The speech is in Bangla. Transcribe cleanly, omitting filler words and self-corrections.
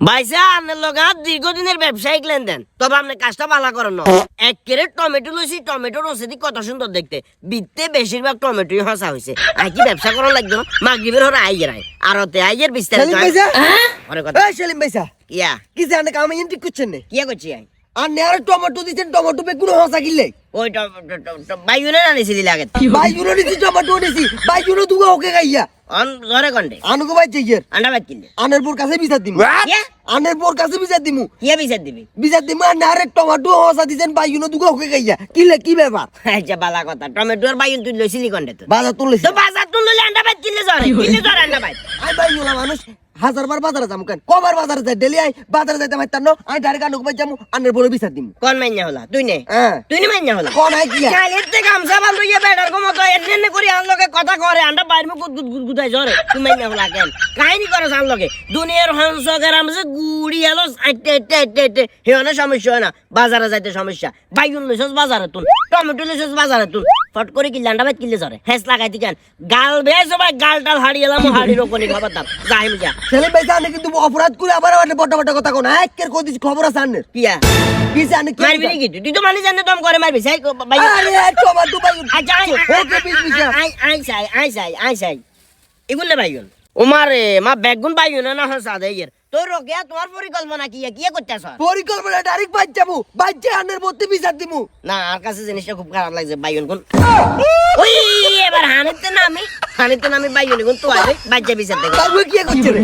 ভাইসা আপনার লগে দীর্ঘদিনের ব্যবসায়িক লেনদেন, তবে আপনি কাজটা ভালো করেন না। 1 ক্যারেট টমেটো লইছি, টমেটোর রসিদি কত সুন্দর দেখতে, বিত্তে বেশিরভাগ টমেটোই হসা হয়েছে। আই কি ব্যবসা করা লাগবে না, মাগরিবের হরে আইয়ের আরতে আইয়ের বিস্তারিত। সেলিম ভাইসা আরে কথা সেলিম ভাইসা ইয়া কি জানে কামে ঠিক করছেন না কিয়া করছি আই আর নেয়ার টমেটো দিছেন, টমেটো বেগুন হসা কিনলে ওই বাইগুনে আনিছিলি লাগে ভাই জুনো দিছি, টমেটো দিছি, ভাই জুনো দুগা ওকে গাইয়া অন ধরে কন্ডে আনুগো ভাই চেয়ার আন্ডা বাদ কিনলে আনের বোর কাছে বিচার দিমু, কিয়া আনের বোর কাছে বিচার দিমু, কিয়া বিচার দিবি? বিচার দিমু। আর নেয়ার টমেটো হসা দিছেন, ভাই জুনো দুগা ওকে গাইয়া কিনলে কি ব্যাপার? আচ্ছা বালা কথা, টমেটো আর বাইগুন তুই লইছিলি কন্ডে তো? বাজার তুললেছি তো বাজার তুই লইলে আন্ডা বাদ কিনলে জ্বর আন্ডা বাদ। আই ভাই জুনো মানুষ হাজারবার বাজারে যামু কেন, কবার বাজারে যাই ডেলি আই বাজারে যাইতে পারতাম না। আই ডাইরেক্ট আনুগো ভাই যামু, আনের বোর বিচার দিমু। কোন মাইন্যা হলা তুই নে? হ্যাঁ তুই নে মাইন্যা হলা কোন আই কিয়া কালের থেকে গামছা বান্ধইয়া বেটার কো মতো এনে করে আন লগে কথা করে আন্ডা বাইরে মুখ গুদগুদাই জরে তুই মাইন্যা হলা কেন? কাহিনী করছ আন লগে দুনিয়ার হংস গরাম যে গুড়ি এলো আইতে হেওনে সমস্যা হয় না, বাজারে যাইতে সমস্যা। বাইগুন লইছস বাজারে তুই, টমেটো লইছস বাজারে তুই, ফট করে কি লান্ডা বাইত কিনলে জরে হেস লাগাইতি কেন? গাল বেজ ভাই গাল টাল হাড়িয়েলাম, হাড়ির ওপরে খবরদার যাইম যা। সেলিম ভাই জানে কিন্তু অপরাধ করে আবার আবার বড় বড় কথা কোন একের কই দিছি খবর আছে আনের কিয়া কি জানে কি মারবি নাকি তুই? তুই তো মানি জানে দম করে মারবি সাই ভাই। আরে টমেটো ভাই আচ্ছা ওকে বিশ বিশা আই চাই এগুলো বাইগুন উমারে মা বেগুন বাইগুন না হসা দে এর তোর রোকিয়া তোমার পরিকল্পনা কি কি করতেছ? পরিকল্পনা ডাইরেক্ট বাইচ যাবো, বাইচে আনের মধ্যে বিচার দিমু। না আর কাছে জিনিসটা খুব খারাপ লাগছে বাইগুন কোন ওই এবার হানিতে নামি বাইগুন কোন তো আইবে বাজ্জা বিচার দেখ তারপর কি করছে রে?